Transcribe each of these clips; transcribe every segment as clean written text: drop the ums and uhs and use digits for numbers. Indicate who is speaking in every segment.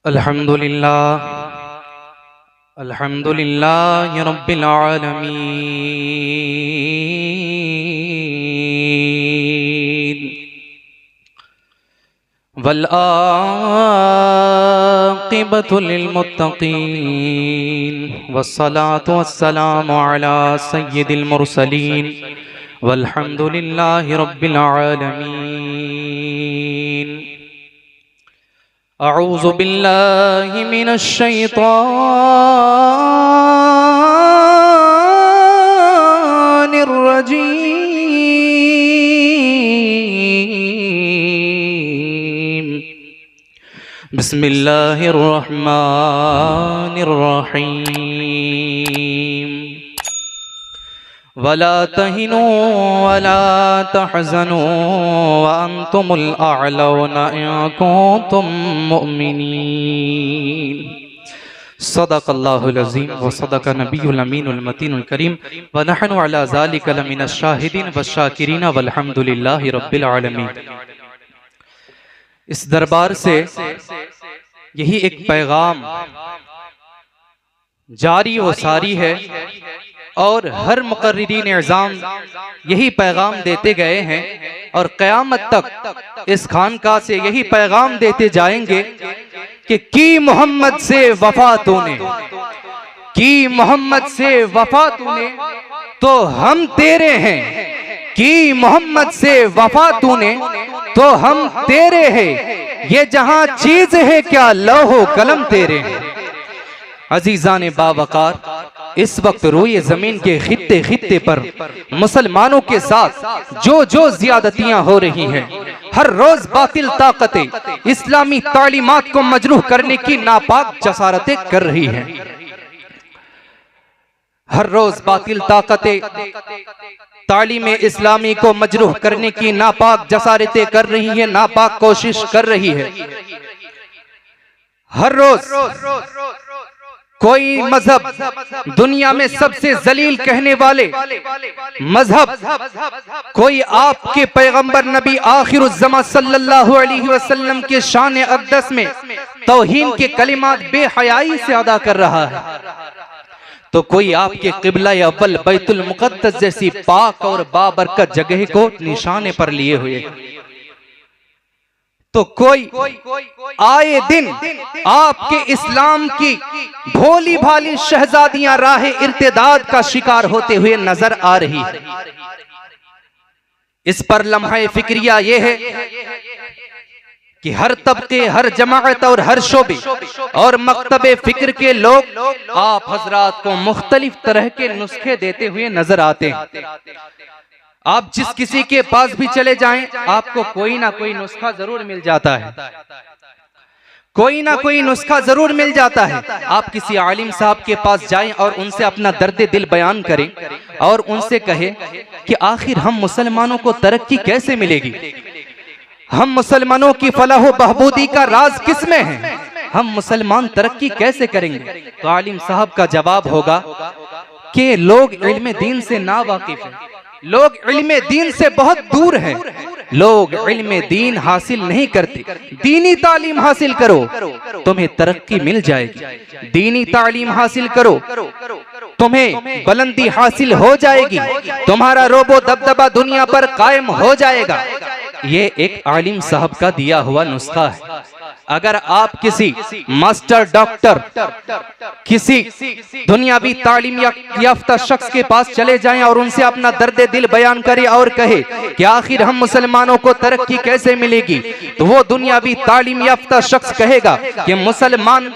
Speaker 1: अल्हम्दुलिल्लाह अल्हम्दुलिल्लाहि रब्बिल आलमीन वल आक़िबतु लिल मुत्तक़ीन वस्सलातु वस्सलामु अला सय्यिदिल मुरसलीन वल्हम्दुलिल्लाहि रब्बिल आलमीन। अऊज़ु बिल्लाहि मिनश शैतानिर रजीम। बिस्मिल्लाहिर रहमानिर रहीम। वला तहिनू वला तहज़नू व अंतुमुल अअलौना इन कुंतुम मुमिनीन। सदक़ल्लाहुल अज़ीम व सदक़ नबियुल अमीनुल मतीनुल करीम व नहनु अला ज़ालिका लमिनश शाहिदीन वश्शाकिरीन वल्हम्दुलिल्लाहि रब्बिल आलमीन। इस दरबार से यही एक पैगाम जारी व सारी है और हर मुकर्रिरीन इज़ाम यही पैगाम देते गए हैं और क़यामत तक इस खानका से यही पैगाम देते जाएंगे कि की मोहम्मद से वफा तूने, की मोहम्मद से वफा तूने तो हम तेरे हैं, की मोहम्मद से वफा तूने तो हम तेरे हैं, ये जहां चीज है क्या लौहो कलम तेरे हैं। अजीजान बावकार, इस वक्त रोए जमीन के खित्ते खित्ते पर मुसलमानों के साथ जो जो ज्यादतियां हो रही हैं, हर रोज बातिल ताकतें इस्लामी तालीमात को मजरूह करने की नापाक जसारतें कर रही हैं। हर रोज बातिल ताकतें तालीम इस्लामी को मजरूह करने की नापाक जसारतें कर रही है, नापाक कोशिश कर रही है। हर रोज कोई मजहब, दुनिया में सबसे जलील कहने वाले मजहब, कोई आपके पैगंबर नबी आखिरुज़्ज़मा सल्लल्लाहु अलैहि वसल्लम के शान अक़दस में तौहीन के कलिमात बेहयाई से अदा कर रहा है, तो कोई आपके क़िबला अव्वल बैतुल मुक़द्दस जैसी पाक और बाबरकत जगह को निशाने पर लिए हुए, तो कोई आए दिन आपके इस्लाम की भोली भाली शहजादियां राह इर्तिदाद का शिकार होते हुए नजर आ रही है। इस पर लम्हा फिक्रिया यह है कि हर तबके, हर जमाअत और हर शोबे और मकतबे फिक्र के लोग आप हजरात को मुख्तलिफ तरह के नुस्खे देते हुए नजर आते हैं। आप जिस किसी के पास भी चले जाएं, आपको कोई ना कोई नुस्खा जरूर मिल जाता है, कोई ना कोई नुस्खा जरूर मिल जाता है। आप किसी आलिम साहब के पास जाएं और उनसे अपना दर्द दिल बयान करें और उनसे कहें कि आखिर हम मुसलमानों को तरक्की कैसे मिलेगी, हम मुसलमानों की फलाह बहबूदी का राज किसमें है, हम मुसलमान तरक्की कैसे करेंगे, तो आलिम साहब का जवाब होगा कि लोग इल्म दीन से ना वाकिफ हैं, लोग इल्म दीन से बहुत दूर हैं, लोग इल्म दीन हासिल नहीं करते। दीनी तालीम हासिल करो, तुम्हें तरक्की मिल जाएगी। दीनी तालीम हासिल करो, तुम्हें बुलंदी हासिल हो जाएगी, तुम्हारा रोबो दबदबा दुनिया पर कायम हो जाएगा। ये एक आलिम साहब का दिया हुआ नुस्खा है। अगर आप किसी मास्टर, डॉक्टर, किसी दुनियावी तालीम याफ्ता शख्स के पास चले जाएं और उनसे अपना दर्द दिल बयान करें और कहे कि आखिर हम मुसलमानों को तरक्की कैसे मिलेगी, तो वो दुनियावी तालीम याफ्ता शख्स कहेगा कि मुसलमान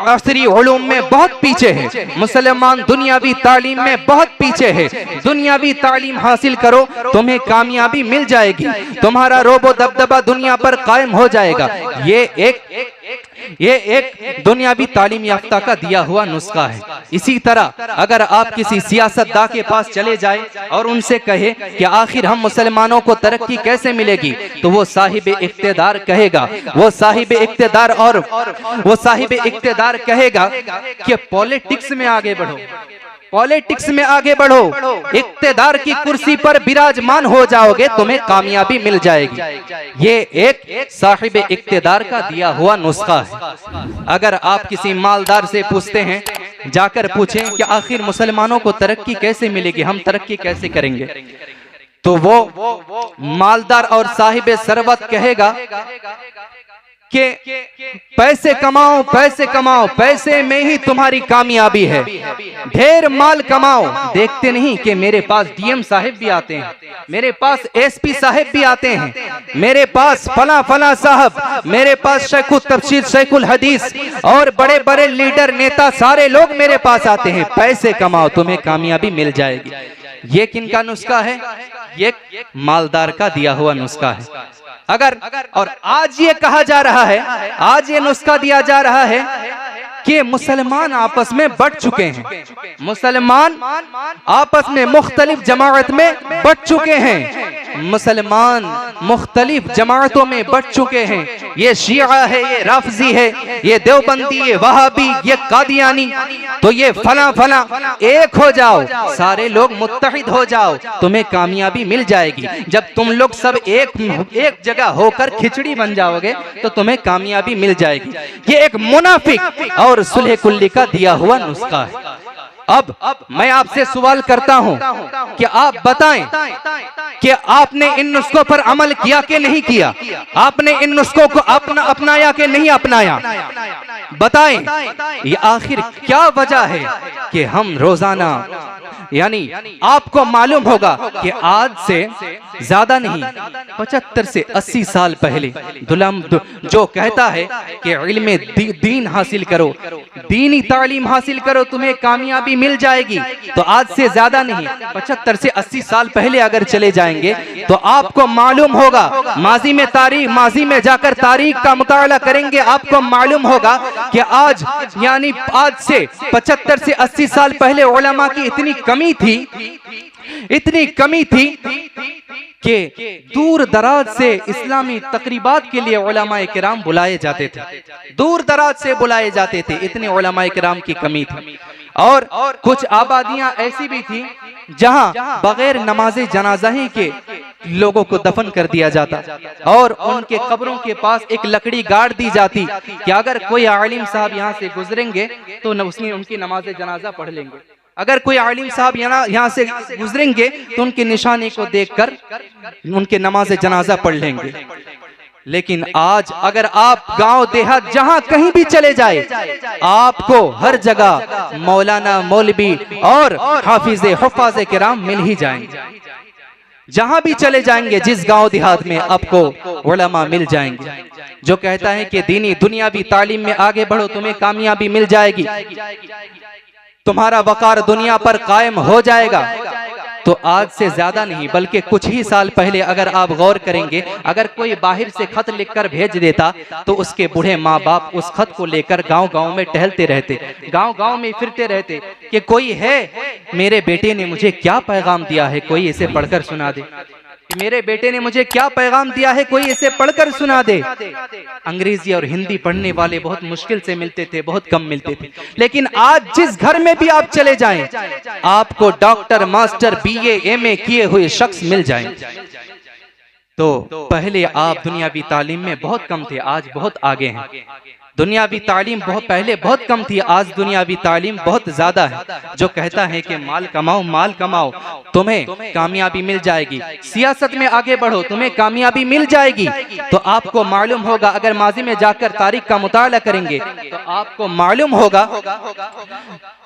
Speaker 1: असरी उलूम में बहुत पीछे है, मुसलमान दुनियावी तालीम में बहुत पीछे है, दुनियावी तालीम हासिल करो, तुम्हें कामयाबी मिल जाएगी, तुम्हारा रोबो दबदबा दुनिया पर कायम हो जाएगा। ये एक दुनियावी तालीम याफ्ता का दिया हुआ नुस्खा है। इसी तरह अगर आप किसी सियासतदान के पास चले जाएं और उनसे कहे कि आखिर हम मुसलमानों को तरक्की कैसे मिलेगी, तो वो साहिब इख्तिदार कहेगा, वो साहिब इख्तिदार कहेगा कि पॉलिटिक्स में आगे बढ़ो, पॉलिटिक्स में आगे बढ़ो, इक्तेदार की कुर्सी पर विराजमान हो जाओगे, तुम्हें कामयाबी मिल जाएगी। ये एक साहिब इक्तेदार का दिया हुआ नुस्खा है। अगर आप किसी मालदार से पूछते हैं, जाकर पूछें कि आखिर मुसलमानों को तरक्की कैसे मिलेगी, हम तरक्की कैसे करेंगे, तो वो मालदार और साहिब सरवत कहेगा कि पैसे कमाओ, पैसे कमाओ, पैसे में ही तुम्हारी कामयाबी है, ढेर माल कमाओ। देखते नहीं कि मेरे पास डीएम साहिब भी आते हैं, मेरे पास एसपी साहिब भी आते हैं, मेरे पास फला फला साहब, मेरे पास शेखुल तफसीर, शेखुल हदीस और बड़े बड़े लीडर नेता सारे लोग मेरे पास आते हैं। पैसे कमाओ, तुम्हें कामयाबी मिल जाएगी। ये किनका नुस्खा है? ये मालदार का दिया हुआ नुस्खा है। अगर और आज ये कहा जा रहा है, आज ये नुस्खा दिया जा रहा है कि मुसलमान आपस में बट चुके हैं, मुसलमान आपस में मुख्तलिफ जमात में बट चुके हैं, मुसलमान मुख्तलिफ जमातों में बट चुके हैं। ये शिया है, ये राफजी है, ये देवबंदी, ये वहाबी, ये कादियानी, तो ये फला फला। एक हो जाओ, सारे लोग मुत्तहिद हो जाओ, तुम्हें कामयाबी मिल जाएगी। जब तुम लोग सब एक जगह होकर खिचड़ी बन जाओगे तो तुम्हें कामयाबी मिल जाएगी। ये एक मुनाफिक और सुलह कुल्ली का दिया हुआ नुस्खा है। अब मैं आपसे सवाल करता हूं कि आप बताएं कि आपने इन नुस्खों पर अमल किया कि नहीं किया, आपने इन नुस्खों को अपनाया कि नहीं अपनाया, बताएं। ये आखिर क्या वजह है कि हम रोजाना, यानी आपको मालूम होगा कि आज से ज्यादा नहीं 75 से 80 साल पहले जो कहता है कि इल्म दीन हासिल करो, दीनी तालीम हासिल करो, तुम्हें कामयाबी मिल जाएगी, तो आज से ज्यादा नहीं 75 से 80 साल पहले अगर चले जाएंगे तो आपको मालूम होगा, माजी में जाकर तारीख का मुताला करेंगे, आपको मालूम होगा कि आज यानी आज से 75 से 80 साल पहले उलमा की इतनी कमी थी कि दूर दराज से इस्लामी तकरीबात के लिए उलमाए किराम बुलाए जाते थे, दूर दराज से बुलाए जाते थे, इतने उलमाए किराम की कमी थी। और कुछ आबादियां ऐसी भी थी जहां बगैर नमाज़े जनाजा ही के लोगों को दफन कर दिया जाता और उनके कब्रों के पास एक लकड़ी गाड़ दी जाती कि अगर कोई आलिम साहब यहाँ से गुजरेंगे तो उनकी नमाज़े जनाजा पढ़ लेंगे, अगर कोई आलिम साहब यहाँ से गुजरेंगे तो उनके निशाने को देखकर उनके नमाज़े जनाजा पढ़ लेंगे। लेकिन आज अगर आप गांव देहात जहां कहीं भी चले जाए, आपको हर जगह मौलाना, मौलवी और हाफिज़े हुफ़ाज़े किराम मिल ही जाएंगे। जहां भी चले जाएंगे, जिस गांव देहात में आपको उलमा मिल जाएंगे जो कहता है कि दीनी दुनियावी तालीम में आगे बढ़ो, तुम्हें कामयाबी मिल जाएगी, तुम्हारा वकार दुनिया पर कायम हो जाएगा। तो आज से ज्यादा नहीं बल्कि कुछ ही साल पहले अगर आप गौर करेंगे, अगर कोई बाहर से खत लिखकर भेज देता तो उसके बूढ़े माँ बाप उस खत को लेकर गांव-गांव में टहलते रहते, गांव-गांव में फिरते रहते कि कोई है, मेरे बेटे ने मुझे क्या पैगाम दिया है, कोई इसे पढ़कर सुना दे, मेरे बेटे ने मुझे क्या पैगाम दिया है, कोई इसे पढ़कर सुना दे। अंग्रेजी और हिंदी पढ़ने वाले बहुत मुश्किल से मिलते थे, बहुत कम मिलते थे। लेकिन आज जिस घर में भी आप चले जाएं, आपको डॉक्टर, मास्टर, बीए, एमए किए हुए शख्स मिल जाएंगे। तो पहले आप दुनियावी तालीम में बहुत कम थे, आज बहुत आगे हैं। दुनियावी तालीम पहले बहुत कम थी, आज दुनियावी तालीम बहुत ज्यादा है। जो कहता है कि माल कमाओ, तुम्हें कामयाबी मिल जाएगी, सियासत में आगे बढ़ो, तुम्हें कामयाबी मिल जाएगी, तो आपको मालूम होगा, अगर माजी में जाकर तारीख का मुताला करेंगे तो आपको मालूम होगा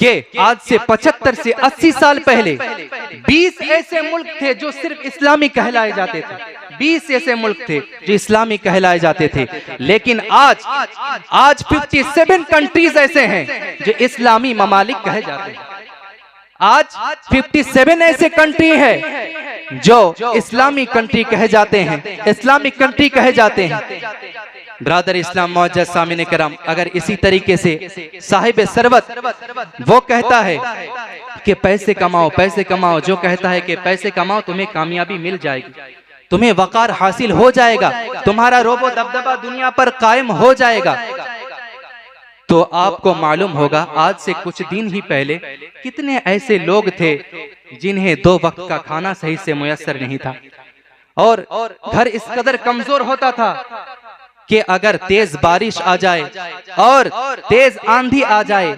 Speaker 1: कि आज से 75 से 80 साल पहले 20 ऐसे मुल्क थे जो सिर्फ इस्लामी कहलाए जाते थे, 20 ऐसे मुल्क थे जो इस्लामी कहलाए जाते थे। लेकिन आज 57 कंट्रीज ऐसे हैं जो इस्लामी ममालिक कहे जाते हैं। आज 57 ऐसे कंट्री है जो इस्लामी कंट्री कहे जाते हैं, इस्लामिक कंट्री कहे जाते हैं। ब्रादर इस्लाम मौजूद सामिन करम, अगर इसी तरीके से साहिब सरवत वो कहता है कि पैसे कमाओ, जो कहता है कि पैसे कमाओ, तुम्हें कामयाबी मिल जाएगी, तुम्हें वकार हासिल हो जाएगा, तुम्हारा रोबो दबदबा दुनिया पर कायम हो जाएगा, तो आपको मालूम होगा आज से कुछ दिन ही पहले कितने ऐसे लोग थे जिन्हें 2 वक्त का खाना सही से मुयस्सर नहीं था, और घर इस कदर कमजोर होता था कि अगर तेज बारिश आ जाए और तेज आंधी आ जाए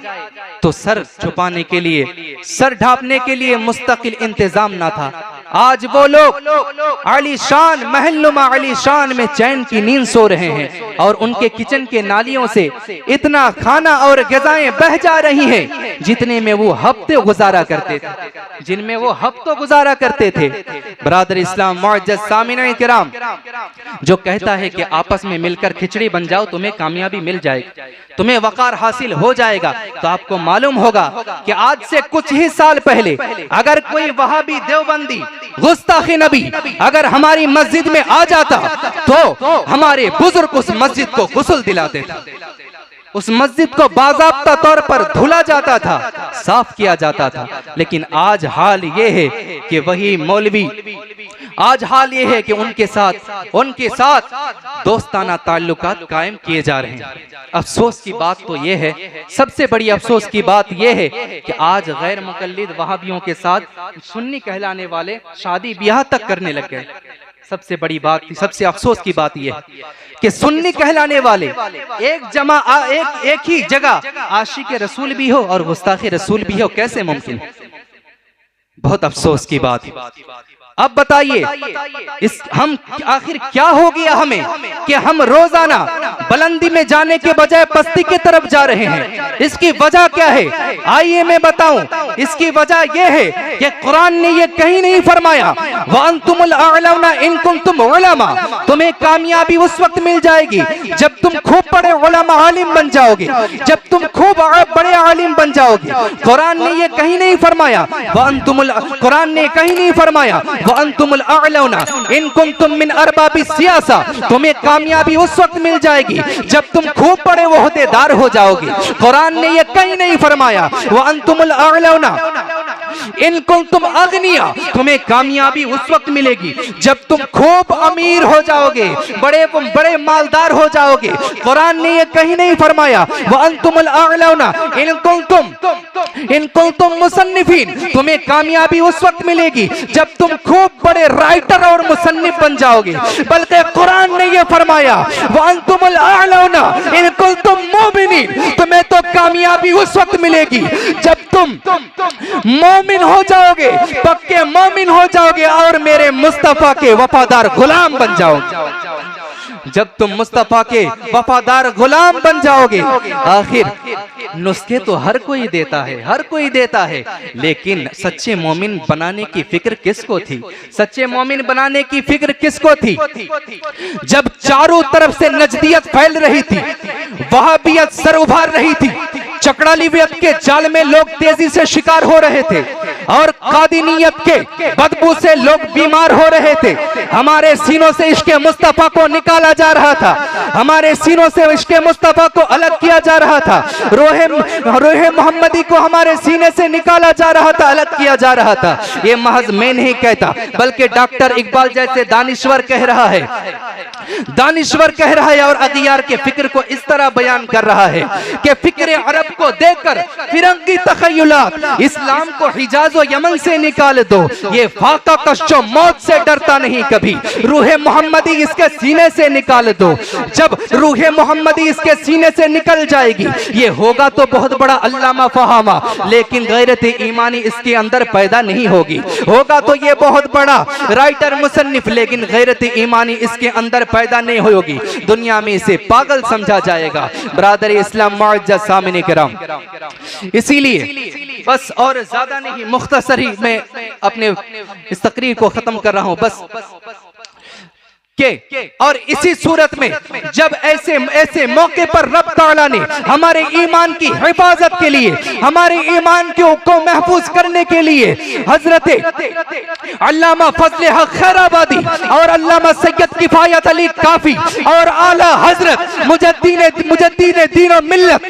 Speaker 1: तो सर छुपाने के लिए, सर ढांपने के लिए मुस्तकिल इंतजाम ना था। आज वो लोग आलीशान महलनुमा आलीशान में चैन की नींद सो रहे हैं और उनके किचन के नालियों से इतना खाना और ग़िज़ाएं बह जा रही हैं जितने में वो हफ्ते गुजारा करते थे, जिनमें वो हफ्तों गुजारा करते थे। बरादर इस्लाम मुअज़्ज़ज़ सामिन किराम, जो कहता है कि आपस में मिलकर खिचड़ी बन जाओ तुम्हें कामयाबी मिल जाएगी, तुम्हें वकार हासिल हो जाएगा, तो आपको मालूम होगा कि आज से कुछ ही साल पहले अगर कोई वहाबी देवबंदी गुस्ताखे नबी अगर हमारी मस्जिद में आ जाता तो हमारे बुजुर्ग उस मस्जिद को गुस्ल दिलाते थे, उस मस्जिद को बाज़ाब्ता तौर पर धुला जाता था, साफ किया जाता था। लेकिन आज हाल ये है कि वही मौलवी, आज हाल ये है कि उनके साथ दोस्ताना ताल्लुकात कायम किए जा रहे हैं। अफसोस की बात तो ये है, सबसे बड़ी अफसोस की बात ये है कि आज गैर मुकल्लिद वहाबियों के साथ सुन्नी कहलाने वाले शादी ब्याह तक करने लग गए। सबसे बड़ी बात, सबसे अफसोस की बात यह है कि सुन्नी कहलाने वाले एक ही जगह आशिक रसूल भी हो और गुस्ताखे रसूल भी हो, कैसे मुमकिन? बहुत अफसोस की बात। अब बताइए हम आखिर क्या हो गया हमें कि हम रोजाना बुलंदी में जाने के बजाय पस्ती की तरफ जा रहे हैं? इसकी वजह क्या है? आइए मैं बताऊं। इसकी वजह यह है कि कुरान ने यह कहीं नहीं फरमाया व अंतुमुल अअलौना इन कुंतुम उलमा, तुम्हें कामयाबी उस वक्त मिल जाएगी जब तुम खूब बड़े उलमा आलिम बन जाओगे, जब तुम खूब बड़े आलिम बन जाओगे। कुरान ने यह कहीं नहीं फरमाया कुरान ने कहीं नहीं फरमाया वअंतुमुल अअलौना इन कुंतुम मिन अरबाबि सियासा, तुम्हें कामयाबी उस वक्त मिल जाएगी जब तुम खूब बड़े ओहदेदार हो जाओगे। कुरान ने यह कहीं नहीं फरमाया वअंतुमुल अअलौना इन कुंतुम अगनिया, तुम्हें कामयाबी उस वक्त मिलेगी जब तुम खूब अमीर हो जाओगे, बड़े मालदार हो जाओगे। कुरान ने यह कहीं नहीं फरमाया वअंतुमुल अअलौना इन कुंतुम मुसन्निफीन, तुम्हें कामयाबी उस वक्त मिलेगी जब तुम खूब बड़े राइटर और मुसन्निफ बन जाओगे। बल्कि कुरान ने यह फरमाया वअंतुमुल अअलौना इन कुंतुम मुमिनीन, तुम्हें तो कामयाबी उस वक्त मिलेगी जब तुम मोमिन हो जाओगे, पक्के मोमिन हो जाओगे और मेरे मुस्तफा के वफादार गुलाम बन जाओगे। जब तुम मुस्तफा के वफादार गुलाम बन जाओगे। आखिर नुस्खे तो हर कोई देता है, हर कोई देता है, लेकिन सच्चे मोमिन बनाने की फिक्र किसको थी? सच्चे मोमिन बनाने की फिक्र किसको थी? जब चारों तरफ से नजदियत फैल रही थी, वहाबियत सर उभार रही थी, चकड़ालीवियत के जाल में लोग तेजी से शिकार हो रहे थे और कादिनियत के बदबू से लोग बीमार हो रहे थे। हमारे सीनों से इश्क़े मुस्तफा को निकाला जा रहा था, हमारे सीनों से इश्क़े मुस्तफा को अलग किया जा रहा था, रोहे मोहम्मदी को हमारे सीने से निकाला जा रहा था, अलग किया जा रहा था। ये महज मैं नहीं कहता, बल्कि डॉक्टर इकबाल जैसे दानिश्वर कह रहा है, दानिश्वर कह रहा है और अगियार के फिक्र को इस तरह बयान कर रहा है कि फिक्र अरब को देखकर फिरंगी तखय्युलात इस्लाम को हिजाज और यमन से निकाल दो, ये फाका कश्चो मौत से डरता नहीं कभी, रूहे मोहम्मदी इसके सीने से निकाल दो। जब रूहे मोहम्मदी इसके सीने से निकल जाएगी, ये होगा तो बहुत बड़ा अल्लामा फहामा, लेकिन गैरत ईमानी इसके अंदर पैदा नहीं होगी। होगा तो ये बहुत बड़ा राइटर मुसन्निफ, लेकिन गैरत ईमानी इसके अंदर पैदा नहीं होगी। दुनिया में इसे पागल समझा जाएगा। ब्रादर इस्लाम मुअज़्ज़ज़ सामिन किराम, इसीलिए बस और ज्यादा नहीं, मुख्तसर ही मैं अपने इस तकरीर को खत्म कर रहा हूं बस और इसी सूरत में जब ऐसे मौके पर रब ताला ने हमारे ईमान की हिफाजत के लिए, हमारे ईमान को महफूज करने के लिए हजरत अल्लामा फजले हक खैराबादी और अल्लामा सैयद किफायत अली काफी और आला हजरत मुजद्दीन दीन और मिल्लत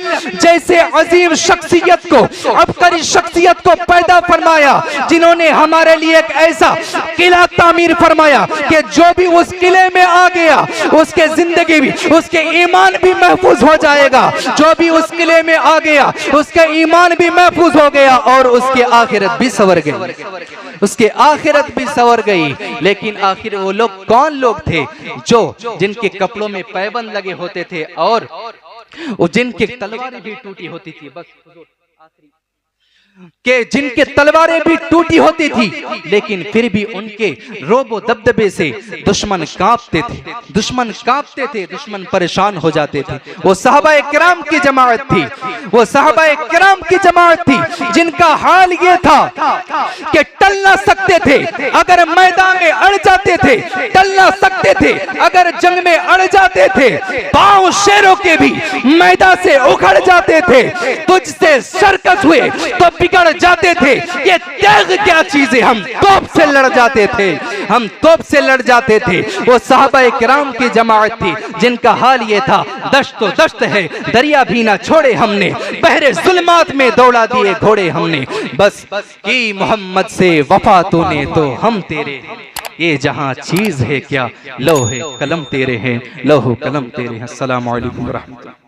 Speaker 1: जैसे अजीम शख्सियत को, अबकरी शख्सियत को पैदा फरमाया, जिन्होंने हमारे लिए एक ऐसा किला तामीर फरमाया कि जो भी उस किले में आ गया उसके जिंदगी भी, उसके ईमान भी महफूज हो जाएगा। जो भी उस किले में आ गया उसका ईमान भी महफूज हो गया और उसकी आखिरत भी संवर गई, उसके आखिरत भी संवर गई। लेकिन आखिर वो लोग कौन लोग थे जो जिनके कपड़ों में पैबंद लगे होते थे और वो जिनके तलवारें भी टूटी होती थी, बस के जिनके तलवारें भी टूटी होती थी, लेकिन फिर भी उनके रोबो दबदबे से दुश्मन कांपते थे, दुश्मन कांपते थे, दुश्मन परेशान हो जाते थे। वो सहाबाए किराम की जमात थी, वो सहाबाए किराम की जमात थी जिनका हाल ये था कि टल ना सकते थे अगर मैदान में अड़ जाते थे, टल ना सकते थे अगर जंग में अड़ जाते थे, पांव शेरों के भी मैदान से उखड़ जाते थे, तुझसे सरकस हुए तो बिगड़ जाते थे। ये त्याग क्या चीज है, हम तोप से लड़ जाते थे, हम तोप से लड़ जाते थे। वो सहाबाए किराम की जमात थी जिनका हाल ये था, दश्त तो दश्त है दरिया भी ना छोड़े हमने, बहरे जुल्मात में दौड़ा दिए घोड़े हमने, बस की मोहम्मद से वफा तूने तो हम तेरे, ये जहां चीज है क्या लोहे कलम तेरे हैं, लोहो कलम तेरे हैं। अस्सलामु अलैकुम व रहमतुल्लाह।